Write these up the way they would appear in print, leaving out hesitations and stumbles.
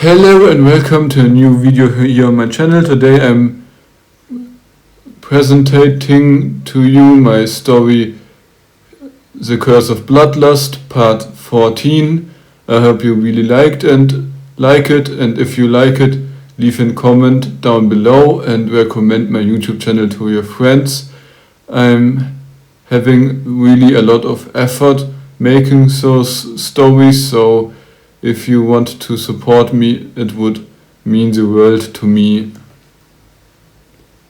Hello and welcome to a new video here on my channel. Today I'm presenting to you my story The Curse of Bloodlust part 14. I hope you really like it, and if you like it, leave a comment down below and recommend my YouTube channel to your friends. I'm having really a lot of effort making those stories, so if you want to support me, it would mean the world to me.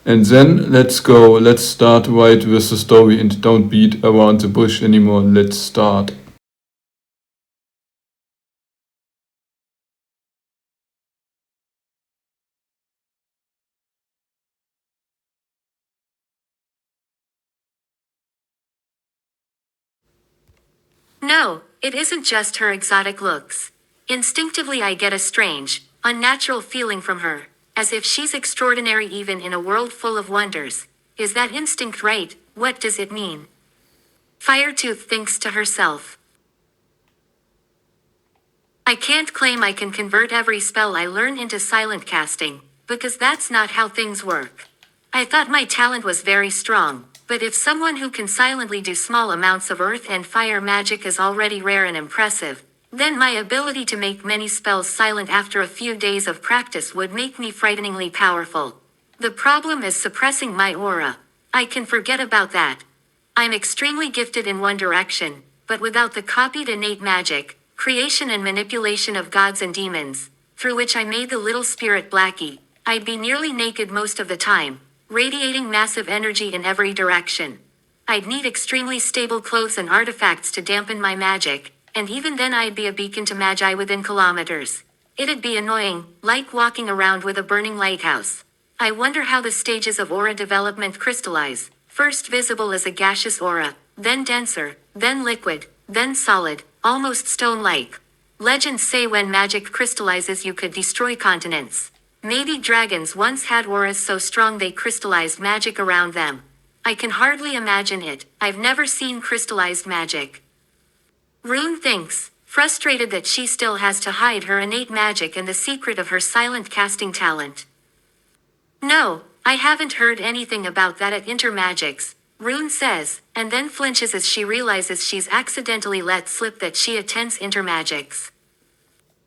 And then let's start right with the story and don't beat around the bush anymore. Let's start. No, it isn't just her exotic looks. Instinctively, I get a strange, unnatural feeling from her, as if she's extraordinary even in a world full of wonders. Is that instinct right? What does it mean? Firetooth thinks to herself. I can't claim I can convert every spell I learn into silent casting, because that's not how things work. I thought my talent was very strong, but if someone who can silently do small amounts of earth and fire magic is already rare and impressive, then my ability to make many spells silent after a few days of practice would make me frighteningly powerful. The problem is suppressing my aura. I can forget about that. I'm extremely gifted in one direction, but without the copied innate magic, creation and manipulation of gods and demons, through which I made the little spirit Blackie, I'd be nearly naked most of the time, radiating massive energy in every direction. I'd need extremely stable clothes and artifacts to dampen my magic, and even then I'd be a beacon to magi within kilometers. It'd be annoying, like walking around with a burning lighthouse. I wonder how the stages of aura development crystallize, first visible as a gaseous aura, then denser, then liquid, then solid, almost stone-like. Legends say when magic crystallizes you could destroy continents. Maybe dragons once had auras so strong they crystallized magic around them. I can hardly imagine it. I've never seen crystallized magic. Rune thinks, frustrated that she still has to hide her innate magic and the secret of her silent casting talent. No, I haven't heard anything about that at Intermagics, Rune says, and then flinches as she realizes she's accidentally let slip that she attends Intermagics.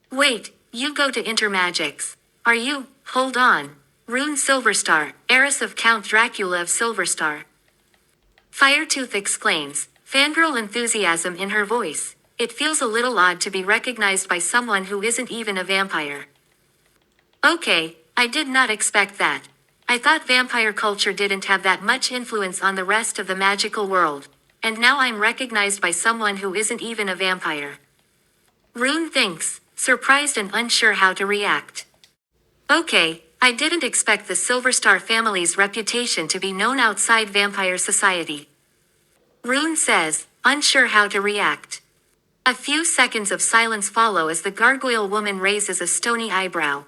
Wait, you go to Intermagics. Are you? Hold on. Rune Silverstar, heiress of Count Dracula of Silverstar. Firetooth exclaims, fangirl enthusiasm in her voice. It feels a little odd to be recognized by someone who isn't even a vampire. Okay, I did not expect that. I thought vampire culture didn't have that much influence on the rest of the magical world, and now I'm recognized by someone who isn't even a vampire. Rune thinks, surprised and unsure how to react. Okay, I didn't expect the Silverstar family's reputation to be known outside vampire society. Rune says, unsure how to react. A few seconds of silence follow as the gargoyle woman raises a stony eyebrow.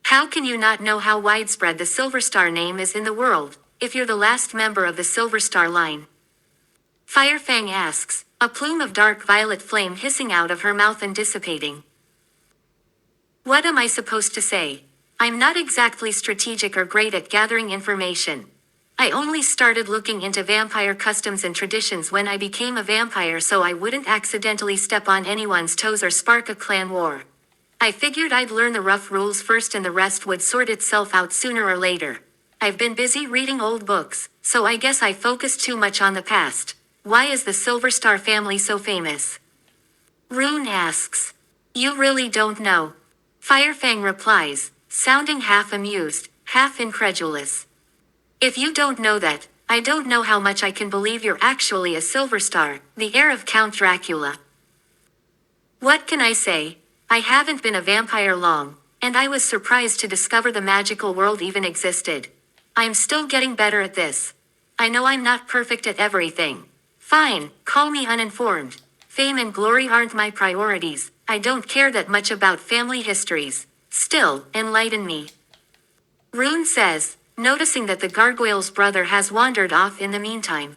How can you not know how widespread the Silverstar name is in the world, if you're the last member of the Silverstar line? Firefang asks, a plume of dark violet flame hissing out of her mouth and dissipating. What am I supposed to say? I'm not exactly strategic or great at gathering information. I only started looking into vampire customs and traditions when I became a vampire so I wouldn't accidentally step on anyone's toes or spark a clan war. I figured I'd learn the rough rules first and the rest would sort itself out sooner or later. I've been busy reading old books, so I guess I focused too much on the past. Why is the Silverstar family so famous? Rune asks. You really don't know. Firefang replies, sounding half amused, half incredulous. If you don't know that, I don't know how much I can believe you're actually a Silverstar, the heir of Count Dracula. What can I say? I haven't been a vampire long, and I was surprised to discover the magical world even existed. I'm still getting better at this. I know I'm not perfect at everything. Fine, call me uninformed. Fame and glory aren't my priorities. I don't care that much about family histories. Still, enlighten me. Rune says, noticing that the gargoyle's brother has wandered off in the meantime.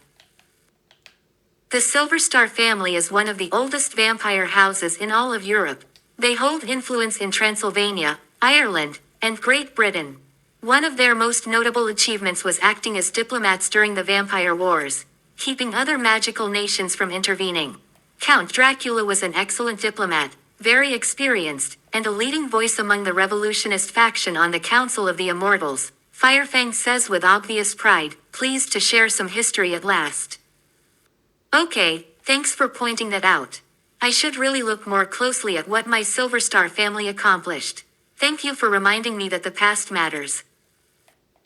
The Silverstar family is one of the oldest vampire houses in all of Europe. They hold influence in Transylvania, Ireland, and Great Britain. One of their most notable achievements was acting as diplomats during the Vampire Wars, keeping other magical nations from intervening. Count Dracula was an excellent diplomat, very experienced, and a leading voice among the revolutionist faction on the Council of the Immortals, Firefang says with obvious pride, pleased to share some history at last. Okay, thanks for pointing that out. I should really look more closely at what my Silver Star family accomplished. Thank you for reminding me that the past matters.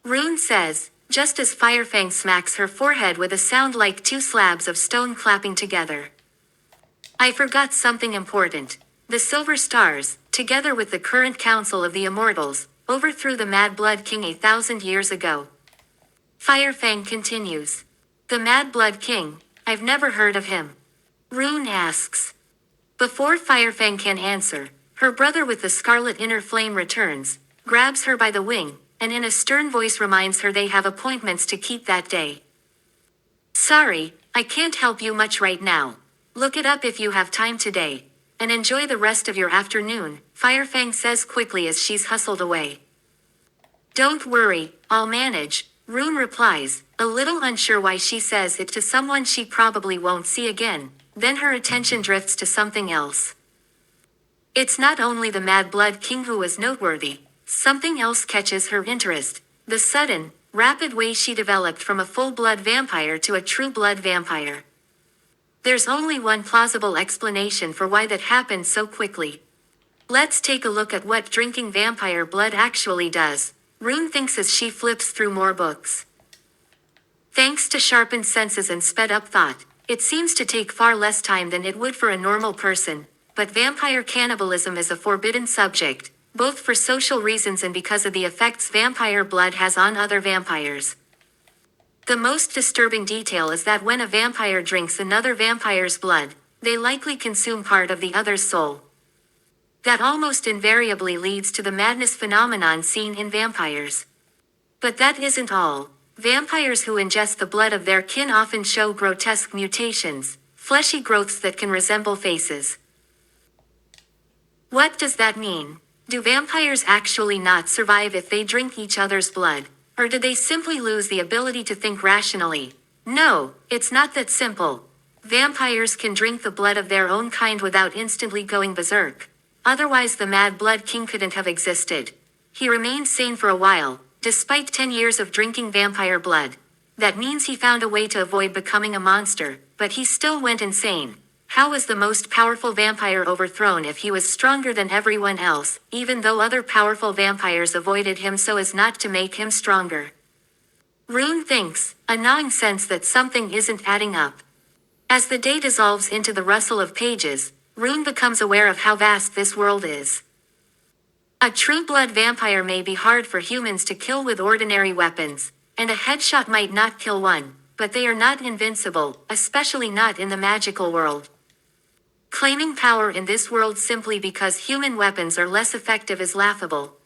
Rune says, just as Firefang smacks her forehead with a sound like two slabs of stone clapping together. I forgot something important. The Silver Stars, together with the current Council of the Immortals, overthrew the Mad Blood King 1,000 years ago. Firefang continues. The Mad Blood King, I've never heard of him. Rune asks. Before Firefang can answer, her brother with the scarlet inner flame returns, grabs her by the wing, and in a stern voice reminds her they have appointments to keep that day. Sorry, I can't help you much right now. Look it up if you have time today. And enjoy the rest of your afternoon, Firefang says quickly as she's hustled away. Don't worry, I'll manage, Rune replies, a little unsure why she says it to someone she probably won't see again. Then her attention drifts to something else. It's not only the Mad Blood King who was noteworthy, something else catches her interest. The sudden, rapid way she developed from a full-blood vampire to a true-blood vampire. There's only one plausible explanation for why that happened so quickly. Let's take a look at what drinking vampire blood actually does, Rune thinks as she flips through more books. Thanks to sharpened senses and sped-up thought, it seems to take far less time than it would for a normal person, but vampire cannibalism is a forbidden subject, both for social reasons and because of the effects vampire blood has on other vampires. The most disturbing detail is that when a vampire drinks another vampire's blood, they likely consume part of the other's soul. That almost invariably leads to the madness phenomenon seen in vampires. But that isn't all. Vampires who ingest the blood of their kin often show grotesque mutations, fleshy growths that can resemble faces. What does that mean? Do vampires actually not survive if they drink each other's blood? Or do they simply lose the ability to think rationally? No, it's not that simple. Vampires can drink the blood of their own kind without instantly going berserk. Otherwise the Mad Blood King couldn't have existed. He remained sane for a while, despite 10 years of drinking vampire blood. That means he found a way to avoid becoming a monster, but he still went insane. How was the most powerful vampire overthrown if he was stronger than everyone else, even though other powerful vampires avoided him so as not to make him stronger? Rune thinks, a gnawing sense that something isn't adding up. As the day dissolves into the rustle of pages, Rune becomes aware of how vast this world is. A true-blood vampire may be hard for humans to kill with ordinary weapons, and a headshot might not kill one, but they are not invincible, especially not in the magical world. Claiming power in this world simply because human weapons are less effective is laughable.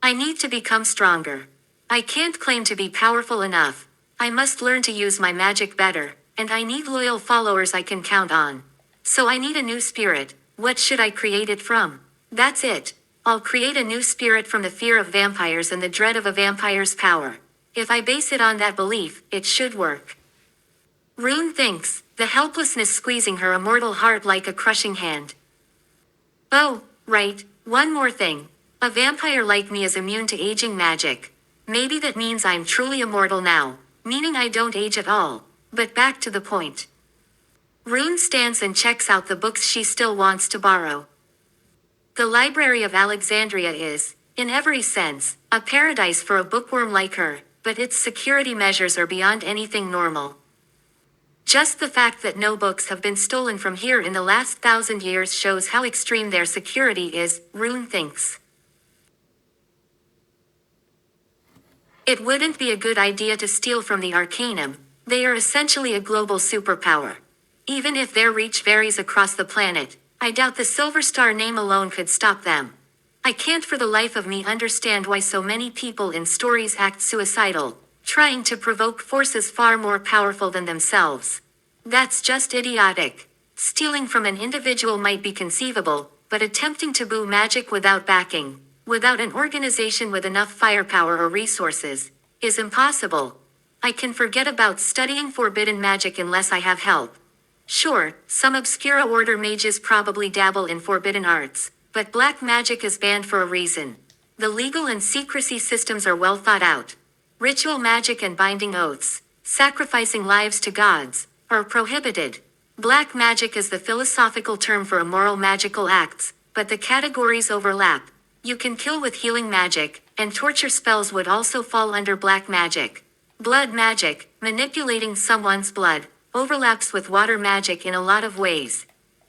I need to become stronger. I can't claim to be powerful enough. I must learn to use my magic better, and I need loyal followers I can count on. So I need a new spirit. What should I create it from? That's it. I'll create a new spirit from the fear of vampires and the dread of a vampire's power. If I base it on that belief, it should work. Rune thinks, the helplessness squeezing her immortal heart like a crushing hand. Oh, right, one more thing. A vampire like me is immune to aging magic. Maybe that means I'm truly immortal now, meaning I don't age at all. But back to the point. Rune stands and checks out the books she still wants to borrow. The Library of Alexandria is, in every sense, a paradise for a bookworm like her, but its security measures are beyond anything normal. Just the fact that no books have been stolen from here in the last 1,000 years shows how extreme their security is, Rune thinks. It wouldn't be a good idea to steal from the Arcanum. They are essentially a global superpower. Even if their reach varies across the planet, I doubt the Silver Star name alone could stop them. I can't for the life of me understand why so many people in stories act suicidal, trying to provoke forces far more powerful than themselves. That's just idiotic. Stealing from an individual might be conceivable, but attempting to boo magic without backing, without an organization with enough firepower or resources, is impossible. I can forget about studying forbidden magic unless I have help. Sure, some obscure order mages probably dabble in forbidden arts, but black magic is banned for a reason. The legal and secrecy systems are well thought out. Ritual magic and binding oaths, sacrificing lives to gods, are prohibited. Black magic is the philosophical term for immoral magical acts, but the categories overlap. You can kill with healing magic, and torture spells would also fall under black magic. Blood magic, manipulating someone's blood, overlaps with water magic in a lot of ways.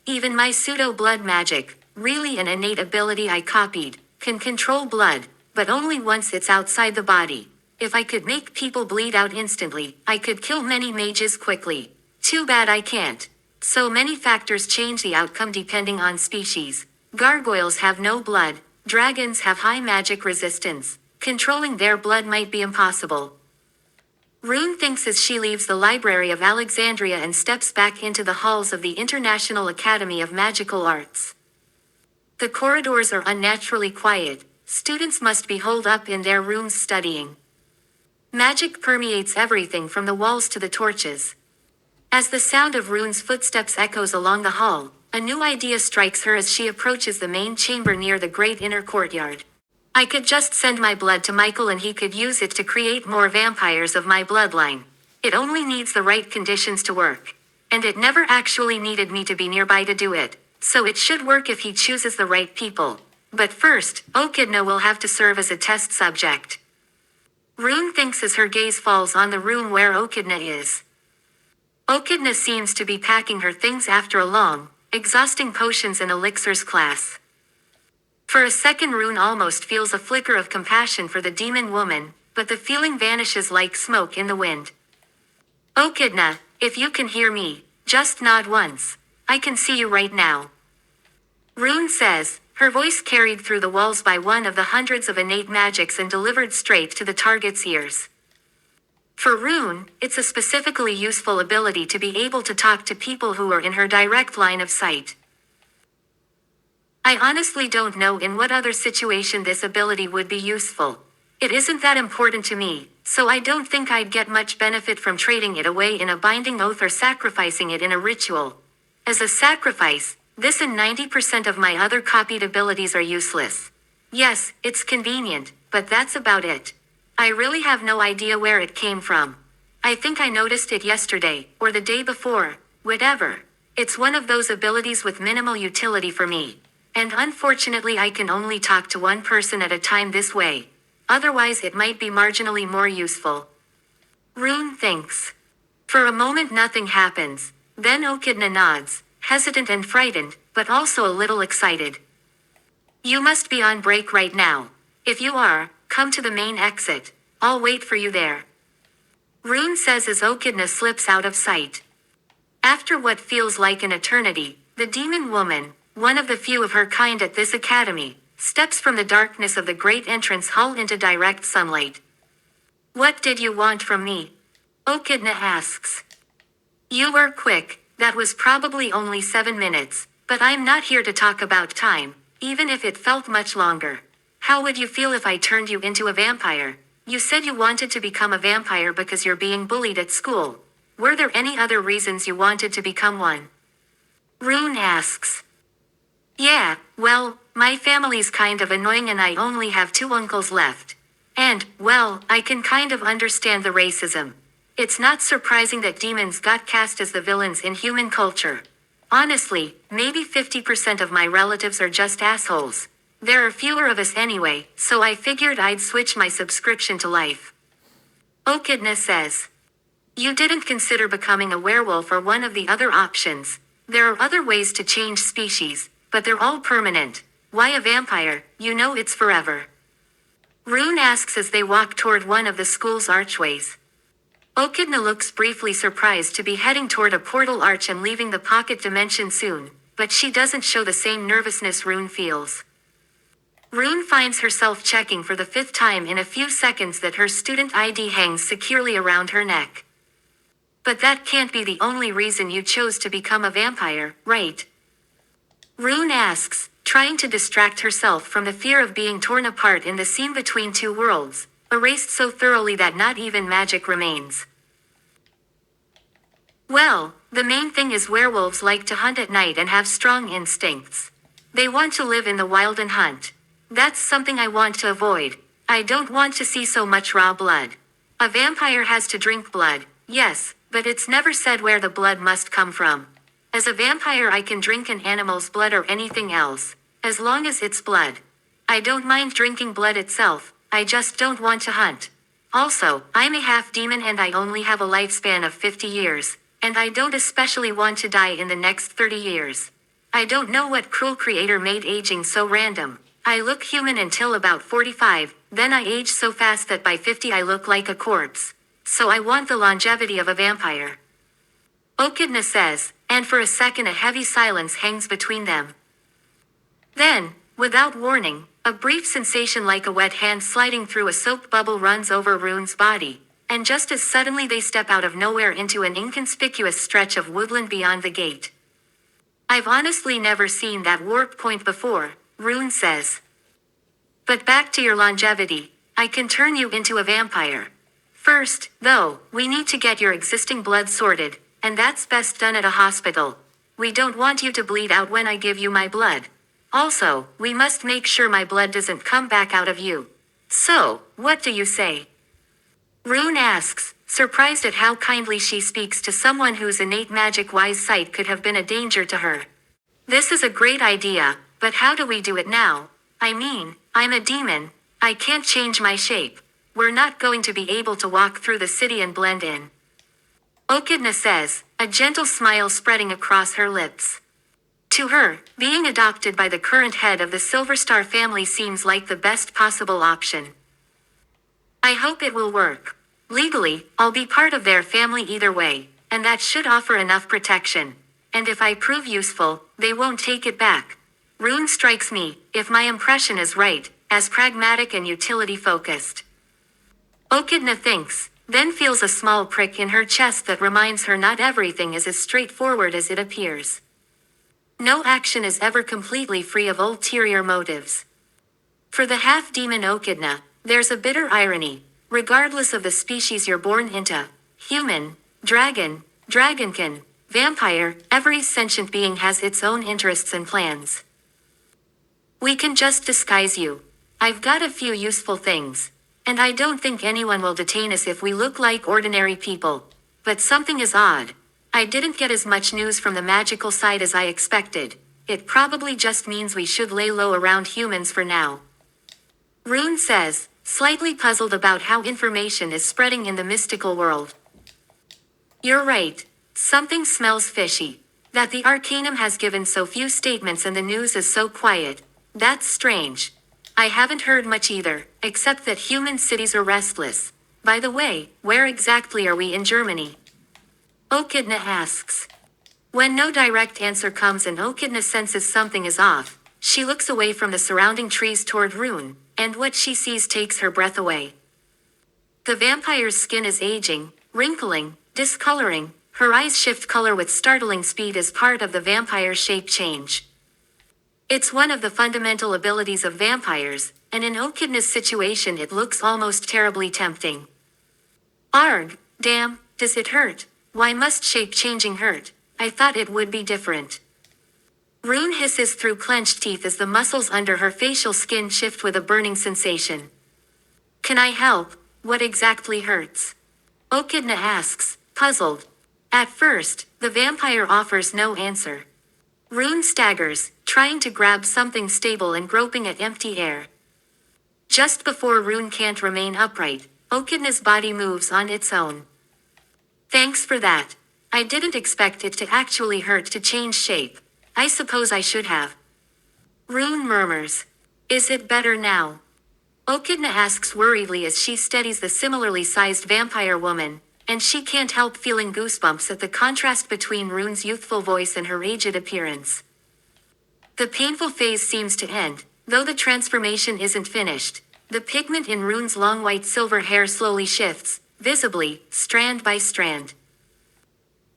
Even my pseudo-blood magic, really an innate ability I copied, can control blood, but only once it's outside the body. If I could make people bleed out instantly, I could kill many mages quickly. Too bad I can't. So many factors change the outcome depending on species. Gargoyles have no blood, dragons have high magic resistance. Controlling their blood might be impossible. Rune thinks as she leaves the Library of Alexandria and steps back into the halls of the International Academy of Magical Arts. The corridors are unnaturally quiet. Students must be holed up in their rooms studying. Magic permeates everything from the walls to the torches. As the sound of Rune's footsteps echoes along the hall, a new idea strikes her as she approaches the main chamber near the great inner courtyard. I could just send my blood to Michael and he could use it to create more vampires of my bloodline. It only needs the right conditions to work. And it never actually needed me to be nearby to do it, so it should work if he chooses the right people. But first, Okidna will have to serve as a test subject. Rune thinks as her gaze falls on the room where Okidna is. Okidna seems to be packing her things after a long, exhausting potions and elixirs class. For a second Rune almost feels a flicker of compassion for the demon woman, but the feeling vanishes like smoke in the wind. Okidna, if you can hear me, just nod once. I can see you right now. Rune says, her voice carried through the walls by one of the hundreds of innate magics and delivered straight to the target's ears. For Rune, it's a specifically useful ability to be able to talk to people who are in her direct line of sight. I honestly don't know in what other situation this ability would be useful. It isn't that important to me, so I don't think I'd get much benefit from trading it away in a binding oath or sacrificing it in a ritual. As a sacrifice, this and 90% of my other copied abilities are useless. Yes, it's convenient, but that's about it. I really have no idea where it came from. I think I noticed it yesterday, or the day before, whatever. It's one of those abilities with minimal utility for me. And unfortunately I can only talk to one person at a time this way. Otherwise it might be marginally more useful. Rune thinks. For a moment nothing happens. Then Okidna nods, hesitant and frightened, but also a little excited. You must be on break right now. If you are, come to the main exit. I'll wait for you there. Rune says as Okidna slips out of sight. After what feels like an eternity, the demon woman, one of the few of her kind at this academy, steps from the darkness of the great entrance hall into direct sunlight. What did you want from me? Okidna asks. You were quick, that was probably only 7 minutes, but I'm not here to talk about time, even if it felt much longer. How would you feel if I turned you into a vampire? You said you wanted to become a vampire because you're being bullied at school. Were there any other reasons you wanted to become one? Rune asks. Yeah, well, my family's kind of annoying and I only have 2 uncles left. And, well, I can kind of understand the racism. It's not surprising that demons got cast as the villains in human culture. Honestly, maybe 50% of my relatives are just assholes. There are fewer of us anyway, so I figured I'd switch my subscription to life. Okidna says. You didn't consider becoming a werewolf or one of the other options. There are other ways to change species, but they're all permanent. Why a vampire? You know it's forever. Rune asks as they walk toward one of the school's archways. Okidna looks briefly surprised to be heading toward a portal arch and leaving the pocket dimension soon, but she doesn't show the same nervousness Rune feels. Rune finds herself checking for the 5th time in a few seconds that her student ID hangs securely around her neck. But that can't be the only reason you chose to become a vampire, right? Rune asks, trying to distract herself from the fear of being torn apart in the scene between two worlds, erased so thoroughly that not even magic remains. Well, the main thing is werewolves like to hunt at night and have strong instincts. They want to live in the wild and hunt. That's something I want to avoid. I don't want to see so much raw blood. A vampire has to drink blood, yes, but it's never said where the blood must come from. As a vampire I can drink an animal's blood or anything else, as long as it's blood. I don't mind drinking blood itself, I just don't want to hunt. Also, I'm a half-demon and I only have a lifespan of 50 years, and I don't especially want to die in the next 30 years. I don't know what cruel creator made aging so random. I look human until about 45, then I age so fast that by 50 I look like a corpse. So I want the longevity of a vampire. Okidna says, and for a second a heavy silence hangs between them. Then, without warning, a brief sensation like a wet hand sliding through a soap bubble runs over Rune's body, and just as suddenly they step out of nowhere into an inconspicuous stretch of woodland beyond the gate. I've honestly never seen that warp point before, Rune says. But back to your longevity, I can turn you into a vampire. First, though, we need to get your existing blood sorted, and that's best done at a hospital. We don't want you to bleed out when I give you my blood. Also, we must make sure my blood doesn't come back out of you. So, what do you say? Rune asks, surprised at how kindly she speaks to someone whose innate magic-wise sight could have been a danger to her. This is a great idea, but how do we do it now? I mean, I'm a demon, I can't change my shape. We're not going to be able to walk through the city and blend in. Okidna says, a gentle smile spreading across her lips. To her, being adopted by the current head of the Silverstar family seems like the best possible option. I hope it will work. Legally, I'll be part of their family either way, and that should offer enough protection. And if I prove useful, they won't take it back. Rune strikes me, if my impression is right, as pragmatic and utility-focused. Okidna thinks, then feels a small prick in her chest that reminds her not everything is as straightforward as it appears. No action is ever completely free of ulterior motives. For the half-demon Okidna, there's a bitter irony, regardless of the species you're born into, human, dragon, dragonkin, vampire, every sentient being has its own interests and plans. We can just disguise you. I've got a few useful things. And I don't think anyone will detain us if we look like ordinary people. But something is odd. I didn't get as much news from the magical side as I expected. It probably just means we should lay low around humans for now. Rune says, slightly puzzled about how information is spreading in the mystical world. You're right. Something smells fishy. That the Arcanum has given so few statements and the news is so quiet. That's strange. I haven't heard much either, except that human cities are restless. By the way, where exactly are we in Germany? Okidna asks. When no direct answer comes and Okidna senses something is off, she looks away from the surrounding trees toward Rune, and what she sees takes her breath away. The vampire's skin is aging, wrinkling, discoloring, her eyes shift color with startling speed as part of the vampire's shape change. It's one of the fundamental abilities of vampires, and in Okidna's situation it looks almost terribly tempting. Arg, damn, does it hurt? Why must shape-changing hurt? I thought it would be different. Rune hisses through clenched teeth as the muscles under her facial skin shift with a burning sensation. Can I help? What exactly hurts? Okidna asks, puzzled. At first, the vampire offers no answer. Rune staggers, trying to grab something stable and groping at empty air. Just before Rune can't remain upright, Okidna's body moves on its own. Thanks for that. I didn't expect it to actually hurt to change shape. I suppose I should have. Rune murmurs. Is it better now? Okidna asks worriedly as she steadies the similarly sized vampire woman, and she can't help feeling goosebumps at the contrast between Rune's youthful voice and her aged appearance. The painful phase seems to end, though the transformation isn't finished. The pigment in Rune's long white silver hair slowly shifts, visibly, strand by strand.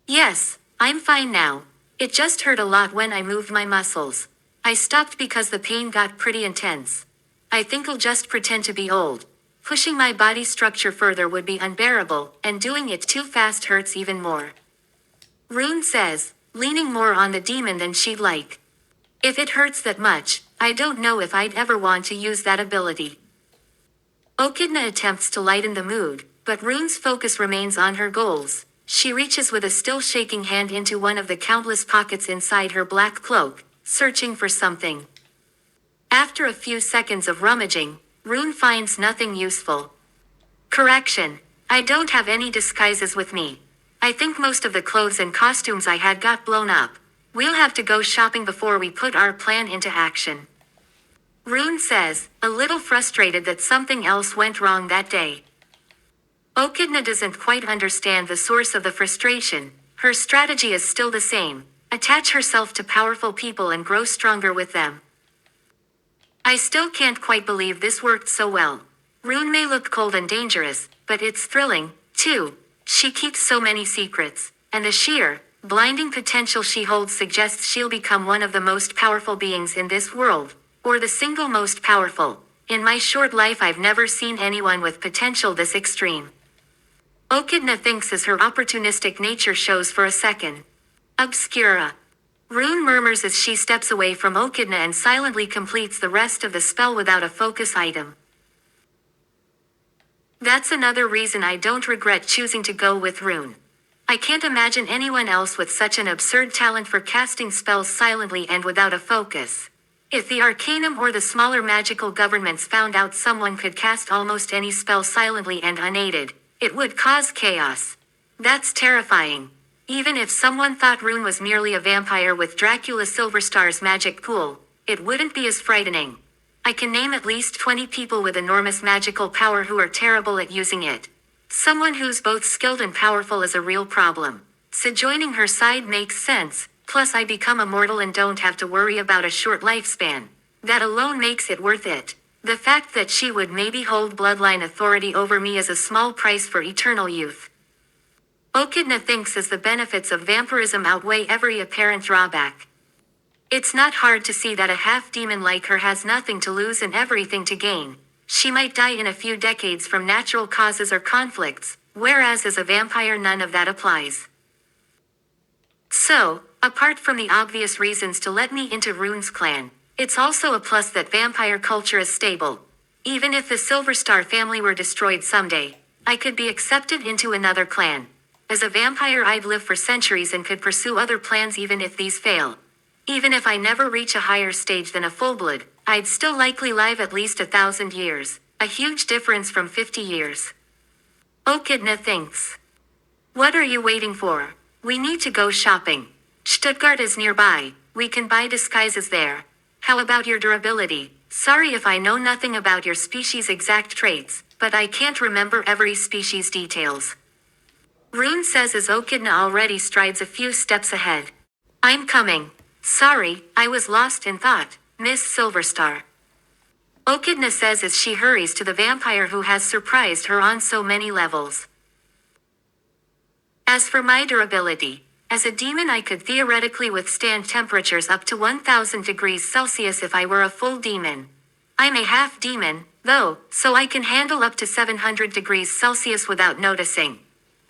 Yes, I'm fine now. It just hurt a lot when I moved my muscles. I stopped because the pain got pretty intense. I think I'll just pretend to be old. Pushing my body structure further would be unbearable, and doing it too fast hurts even more. Rune says, leaning more on the demon than she'd like. If it hurts that much, I don't know if I'd ever want to use that ability. Okidna attempts to lighten the mood, but Rune's focus remains on her goals. She reaches with a still shaking hand into one of the countless pockets inside her black cloak, searching for something. After a few seconds of rummaging, Rune finds nothing useful. Correction. I don't have any disguises with me. I think most of the clothes and costumes I had got blown up. We'll have to go shopping before we put our plan into action. Rune says, a little frustrated that something else went wrong that day. Okidna doesn't quite understand the source of the frustration. Her strategy is still the same. Attach herself to powerful people and grow stronger with them. I still can't quite believe this worked so well. Rune may look cold and dangerous, but it's thrilling, too. She keeps so many secrets, and the sheer, blinding potential she holds suggests she'll become one of the most powerful beings in this world, or the single most powerful. In my short life I've never seen anyone with potential this extreme. Okidna thinks as her opportunistic nature shows for a second. Obscura. Rune murmurs as she steps away from Okidna and silently completes the rest of the spell without a focus item. That's another reason I don't regret choosing to go with Rune. I can't imagine anyone else with such an absurd talent for casting spells silently and without a focus. If the Arcanum or the smaller magical governments found out someone could cast almost any spell silently and unaided, it would cause chaos. That's terrifying. Even if someone thought Rune was merely a vampire with Dracula Silverstar's magic pool, it wouldn't be as frightening. I can name at least 20 people with enormous magical power who are terrible at using it. Someone who's both skilled and powerful is a real problem. So joining her side makes sense, plus I become immortal and don't have to worry about a short lifespan. That alone makes it worth it. The fact that she would maybe hold bloodline authority over me is a small price for eternal youth. Okidna thinks as the benefits of vampirism outweigh every apparent drawback. It's not hard to see that a half-demon like her has nothing to lose and everything to gain. She might die in a few decades from natural causes or conflicts, whereas as a vampire none of that applies. So, apart from the obvious reasons to let me into Rune's clan, it's also a plus that vampire culture is stable. Even if the Silverstar family were destroyed someday, I could be accepted into another clan. As a vampire I'd live for centuries and could pursue other plans even if these fail. Even if I never reach a higher stage than a full-blood, I'd still likely live at least 1,000 years, a huge difference from 50 years. Okidna thinks. What are you waiting for? We need to go shopping. Stuttgart is nearby, we can buy disguises there. How about your durability? Sorry if I know nothing about your species' exact traits, but I can't remember every species' details. Rune says as Okidna already strides a few steps ahead. I'm coming. Sorry, I was lost in thought, Miss Silverstar. Okidna says as she hurries to the vampire who has surprised her on so many levels. As for my durability, as a demon I could theoretically withstand temperatures up to 1,000 degrees Celsius if I were a full demon. I'm a half demon, though, so I can handle up to 700 degrees Celsius without noticing.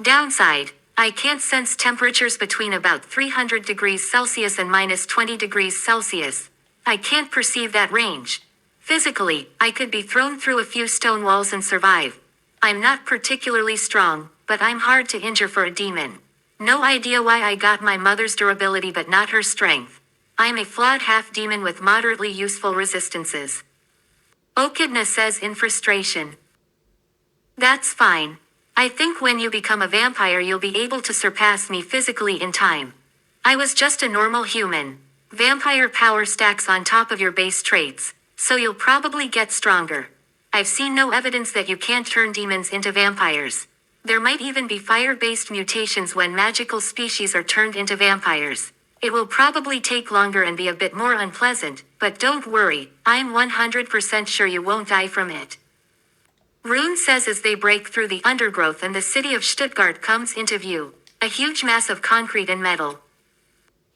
Downside, I can't sense temperatures between about 300 degrees Celsius and minus 20 degrees Celsius. I can't perceive that range. Physically, I could be thrown through a few stone walls and survive. I'm not particularly strong, but I'm hard to injure for a demon. No idea why I got my mother's durability but not her strength. I'm a flawed half-demon with moderately useful resistances. Okidna says in frustration. That's fine. I think when you become a vampire you'll be able to surpass me physically in time. I was just a normal human. Vampire power stacks on top of your base traits, so you'll probably get stronger. I've seen no evidence that you can't turn demons into vampires. There might even be fire-based mutations when magical species are turned into vampires. It will probably take longer and be a bit more unpleasant, but don't worry, I'm 100% sure you won't die from it. Rune says as they break through the undergrowth and the city of Stuttgart comes into view, a huge mass of concrete and metal.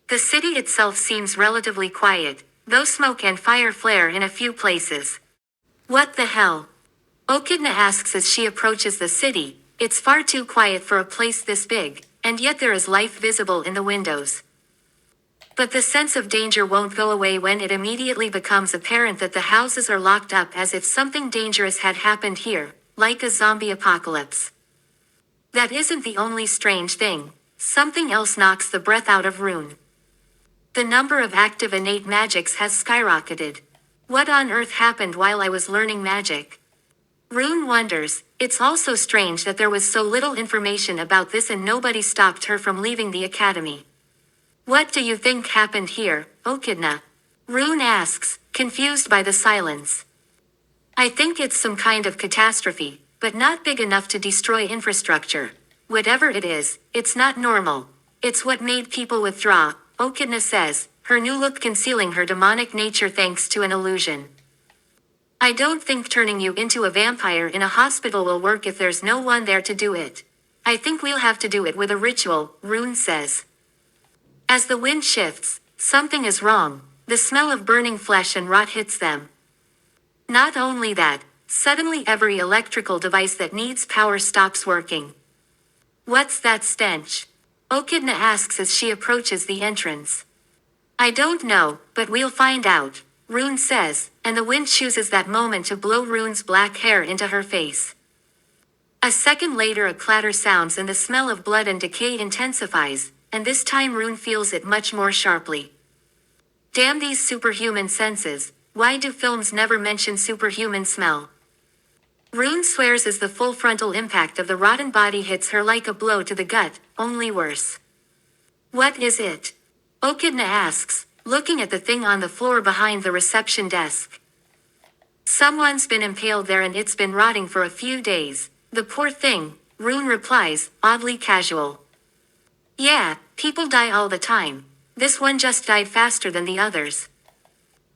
The city itself seems relatively quiet, though smoke and fire flare in a few places. What the hell? Okidna asks as she approaches the city. It's far too quiet for a place this big, and yet there is life visible in the windows. But the sense of danger won't go away when it immediately becomes apparent that the houses are locked up as if something dangerous had happened here, like a zombie apocalypse. That isn't the only strange thing. Something else knocks the breath out of Rune. The number of active innate magics has skyrocketed. What on earth happened while I was learning magic? Rune wonders. It's also strange that there was so little information about this and nobody stopped her from leaving the academy. What do you think happened here, Okidna? Rune asks, confused by the silence. I think it's some kind of catastrophe, but not big enough to destroy infrastructure. Whatever it is, it's not normal. It's what made people withdraw, Okidna says, her new look concealing her demonic nature thanks to an illusion. I don't think turning you into a vampire in a hospital will work if there's no one there to do it. I think we'll have to do it with a ritual, Rune says. As the wind shifts, something is wrong. The smell of burning flesh and rot hits them. Not only that, suddenly every electrical device that needs power stops working. What's that stench? Okidna asks as she approaches the entrance. I don't know, but we'll find out, Rune says, and the wind chooses that moment to blow Rune's black hair into her face. A second later a clatter sounds and the smell of blood and decay intensifies, and this time Rune feels it much more sharply. Damn these superhuman senses, why do films never mention superhuman smell? Rune swears as the full frontal impact of the rotten body hits her like a blow to the gut, only worse. What is it? Okidna asks, looking at the thing on the floor behind the reception desk. Someone's been impaled there and it's been rotting for a few days. The poor thing, Rune replies, oddly casual. Yeah, people die all the time. This one just died faster than the others.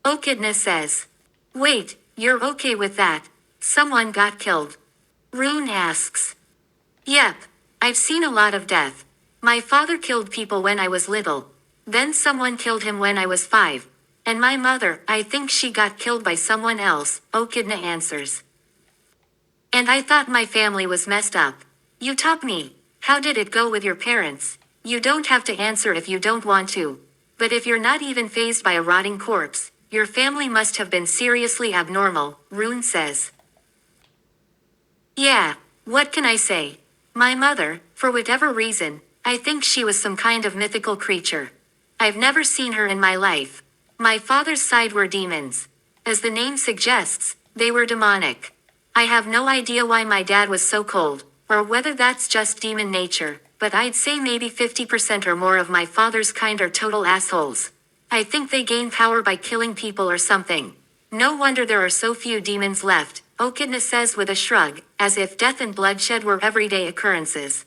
Okidna says. Wait, you're okay with that? Someone got killed. Rune asks. Yep, I've seen a lot of death. My father killed people when I was little. Then someone killed him when I was 5. And my mother, I think she got killed by someone else, Okidna answers. And I thought my family was messed up. You top me. How did it go with your parents? You don't have to answer if you don't want to. But if you're not even fazed by a rotting corpse, your family must have been seriously abnormal, Rune says. Yeah, what can I say? My mother, for whatever reason, I think she was some kind of mythical creature. I've never seen her in my life. My father's side were demons. As the name suggests, they were demonic. I have no idea why my dad was so cold, or whether that's just demon nature, but I'd say maybe 50% or more of my father's kind are total assholes. I think they gain power by killing people or something. No wonder there are so few demons left, Okidna says with a shrug, as if death and bloodshed were everyday occurrences.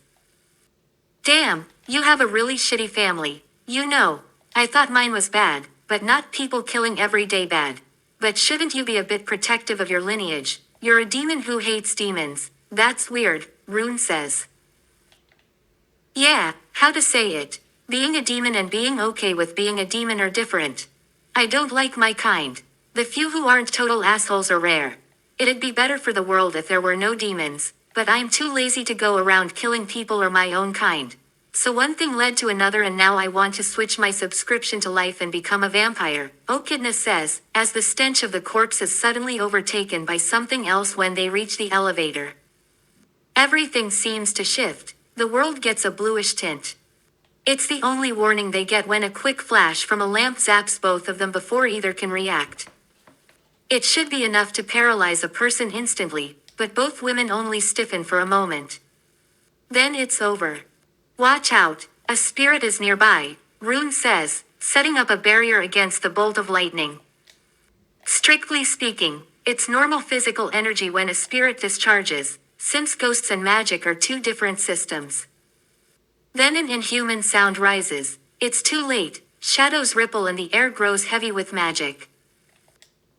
Damn, you have a really shitty family. You know, I thought mine was bad, but not people killing every day bad. But shouldn't you be a bit protective of your lineage? You're a demon who hates demons. That's weird, Rune says. Yeah, how to say it? Being a demon and being okay with being a demon are different. I don't like my kind. The few who aren't total assholes are rare. It'd be better for the world if there were no demons, but I'm too lazy to go around killing people or my own kind. So one thing led to another and now I want to switch my subscription to life and become a vampire, Okidna says, as the stench of the corpse is suddenly overtaken by something else when they reach the elevator. Everything seems to shift. The world gets a bluish tint. It's the only warning they get when a quick flash from a lamp zaps both of them before either can react. It should be enough to paralyze a person instantly, but both women only stiffen for a moment. Then it's over. Watch out, a spirit is nearby, Rune says, setting up a barrier against the bolt of lightning. Strictly speaking, it's normal physical energy when a spirit discharges, since ghosts and magic are two different systems. Then an inhuman sound rises. It's too late, shadows ripple and the air grows heavy with magic.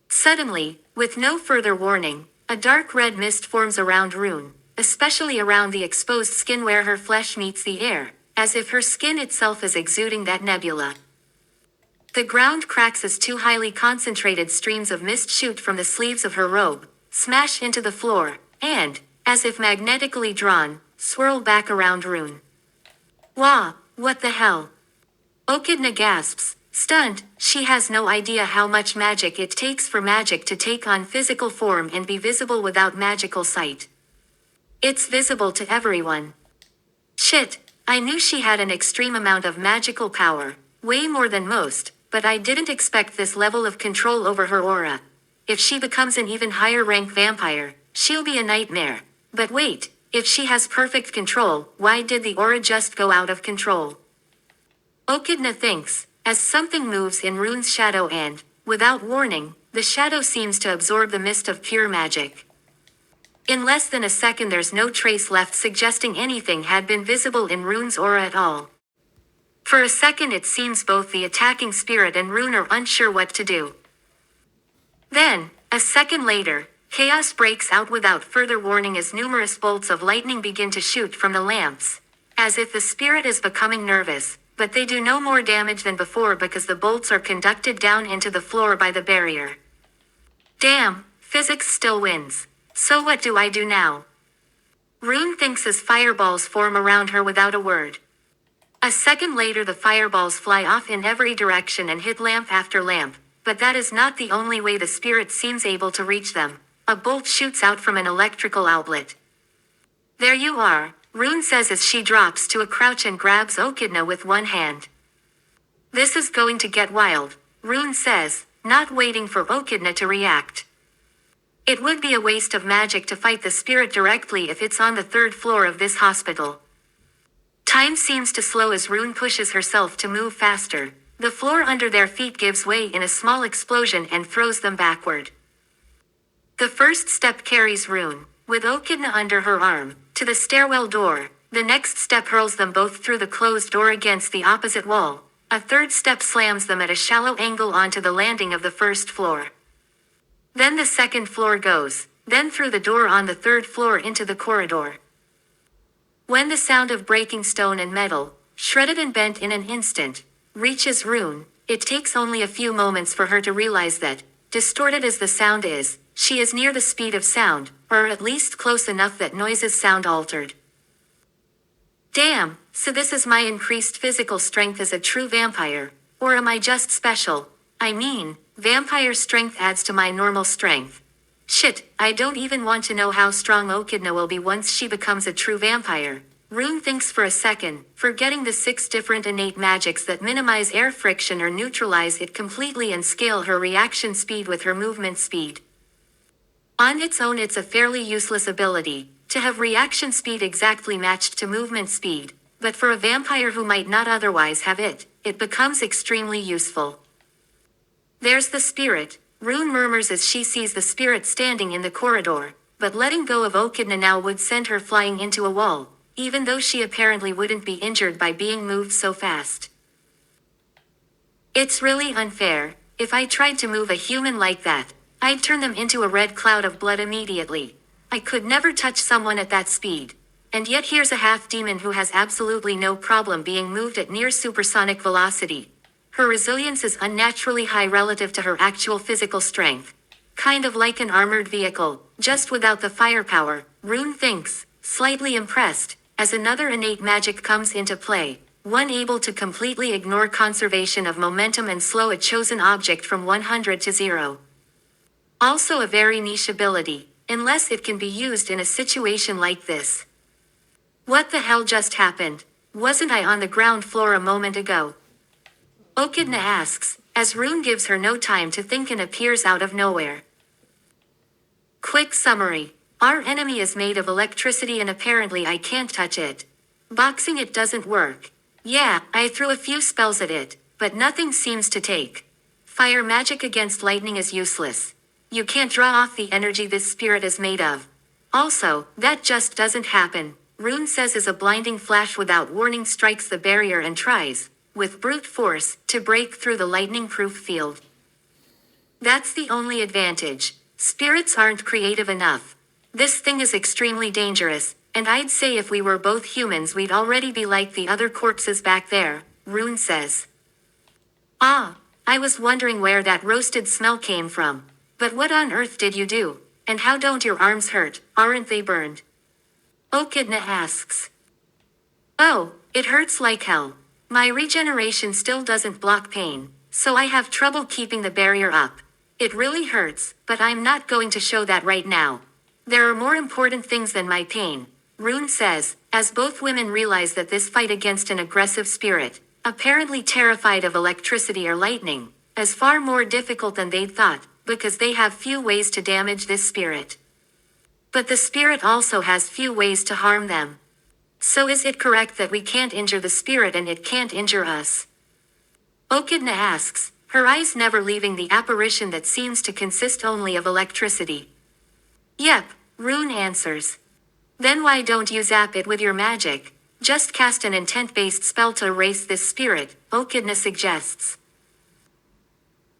Suddenly, with no further warning, a dark red mist forms around Rune, especially around the exposed skin where her flesh meets the air, as if her skin itself is exuding that nebula. The ground cracks as two highly concentrated streams of mist shoot from the sleeves of her robe, smash into the floor, and, as if magnetically drawn, swirl back around Rune. Wah, what the hell? Okidna gasps, stunned. She has no idea how much magic it takes for magic to take on physical form and be visible without magical sight. It's visible to everyone. Shit, I knew she had an extreme amount of magical power, way more than most, but I didn't expect this level of control over her aura. If she becomes an even higher rank vampire, she'll be a nightmare. But wait, if she has perfect control, why did the aura just go out of control? Okidna thinks, as something moves in Rune's shadow and, without warning, the shadow seems to absorb the mist of pure magic. In less than a second there's no trace left suggesting anything had been visible in Rune's aura at all. For a second it seems both the attacking spirit and Rune are unsure what to do. Then, a second later, chaos breaks out without further warning as numerous bolts of lightning begin to shoot from the lamps. As if the spirit is becoming nervous, but they do no more damage than before because the bolts are conducted down into the floor by the barrier. Damn, physics still wins. So what do I do now? Rune thinks as fireballs form around her without a word. A second later the fireballs fly off in every direction and hit lamp after lamp, but that is not the only way the spirit seems able to reach them. A bolt shoots out from an electrical outlet. There you are, Rune says as she drops to a crouch and grabs Okidna with one hand. This is going to get wild, Rune says, not waiting for Okidna to react. It would be a waste of magic to fight the spirit directly if it's on the third floor of this hospital. Time seems to slow as Rune pushes herself to move faster. The floor under their feet gives way in a small explosion and throws them backward. The first step carries Rune, with Okidna under her arm, to the stairwell door. The next step hurls them both through the closed door against the opposite wall. A third step slams them at a shallow angle onto the landing of the first floor. Then the second floor goes, then through the door on the third floor into the corridor. When the sound of breaking stone and metal, shredded and bent in an instant, reaches Rune, it takes only a few moments for her to realize that, distorted as the sound is, she is near the speed of sound, or at least close enough that noises sound altered. Damn, so this is my increased physical strength as a true vampire, or am I just special? I mean, vampire strength adds to my normal strength. Shit, I don't even want to know how strong Okidna will be once she becomes a true vampire. Rune thinks for a second, forgetting the 6 different innate magics that minimize air friction or neutralize it completely and scale her reaction speed with her movement speed. On its own it's a fairly useless ability, to have reaction speed exactly matched to movement speed, but for a vampire who might not otherwise have it, it becomes extremely useful. There's the spirit, Rune murmurs as she sees the spirit standing in the corridor, but letting go of Okidna now would send her flying into a wall, even though she apparently wouldn't be injured by being moved so fast. It's really unfair. If I tried to move a human like that, I'd turn them into a red cloud of blood immediately. I could never touch someone at that speed. And yet here's a half-demon who has absolutely no problem being moved at near supersonic velocity. Her resilience is unnaturally high relative to her actual physical strength. Kind of like an armored vehicle, just without the firepower, Rune thinks, slightly impressed, as another innate magic comes into play, one able to completely ignore conservation of momentum and slow a chosen object from 100 to 0. Also a very niche ability, unless it can be used in a situation like this. What the hell just happened? Wasn't I on the ground floor a moment ago? Okidna asks, as Rune gives her no time to think and appears out of nowhere. Quick summary. Our enemy is made of electricity and apparently I can't touch it. Boxing it doesn't work. Yeah, I threw a few spells at it, but nothing seems to take. Fire magic against lightning is useless. You can't draw off the energy this spirit is made of. Also, that just doesn't happen, Rune says as a blinding flash without warning strikes the barrier and tries, with brute force, to break through the lightning-proof field. That's the only advantage. Spirits aren't creative enough. This thing is extremely dangerous, and I'd say if we were both humans we'd already be like the other corpses back there, Rune says. Ah, I was wondering where that roasted smell came from. But what on earth did you do? And how don't your arms hurt? Aren't they burned? Okidna asks. Oh, it hurts like hell. My regeneration still doesn't block pain, so I have trouble keeping the barrier up. It really hurts, but I'm not going to show that right now. There are more important things than my pain, Rune says, as both women realize that this fight against an aggressive spirit, apparently terrified of electricity or lightning, is far more difficult than they'd thought, because they have few ways to damage this spirit. But the spirit also has few ways to harm them. So is it correct that we can't injure the spirit and it can't injure us? Okidna asks, her eyes never leaving the apparition that seems to consist only of electricity. Yep, Rune answers. Then why don't you zap it with your magic? Just cast an intent-based spell to erase this spirit, Okidna suggests.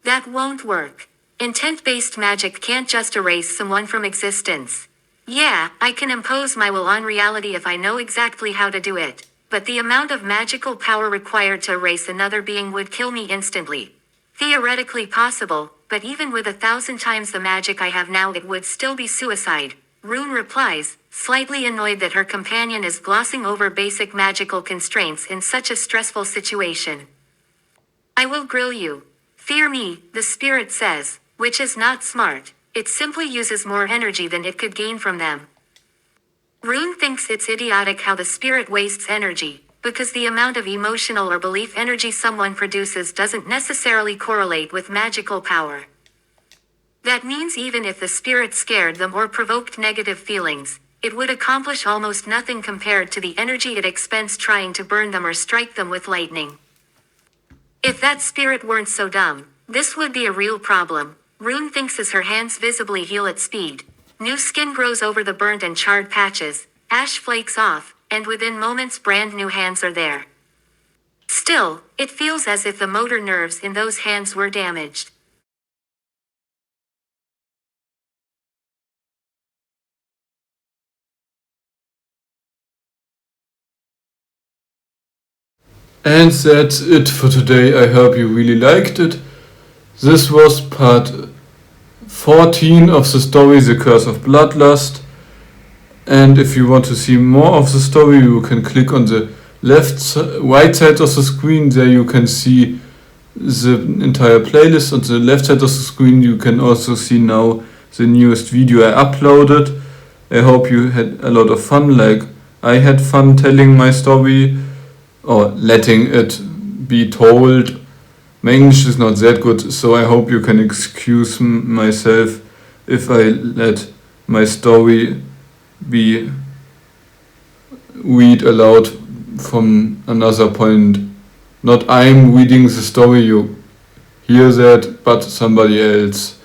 That won't work. Intent-based magic can't just erase someone from existence. Yeah, I can impose my will on reality if I know exactly how to do it, but the amount of magical power required to erase another being would kill me instantly. Theoretically possible, but even with 1,000 times the magic I have now it would still be suicide, Rune replies, slightly annoyed that her companion is glossing over basic magical constraints in such a stressful situation. I will grill you. Fear me, the spirit says, which is not smart. It simply uses more energy than it could gain from them. Rune thinks it's idiotic how the spirit wastes energy, because the amount of emotional or belief energy someone produces doesn't necessarily correlate with magical power. That means even if the spirit scared them or provoked negative feelings, it would accomplish almost nothing compared to the energy it expends trying to burn them or strike them with lightning. If that spirit weren't so dumb, this would be a real problem, Rune thinks as her hands visibly heal at speed. New skin grows over the burnt and charred patches, ash flakes off, and within moments brand new hands are there. Still, it feels as if the motor nerves in those hands were damaged. And that's it for today. I hope you really liked it. This was part 14 of the story The Curse of Bloodlust. And if you want to see more of the story, you can click on the right side of the screen. There you can see the entire playlist. On the left side of the screen you can also see now the newest video I uploaded. I hope you had a lot of fun, like I had fun telling my story or letting it be told. My English is not that good, so I hope you can excuse myself if I let my story be read aloud from another point. Not I'm reading the story, you hear that, but somebody else.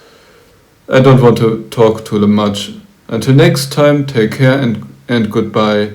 I don't want to talk too much. Until next time, take care and goodbye.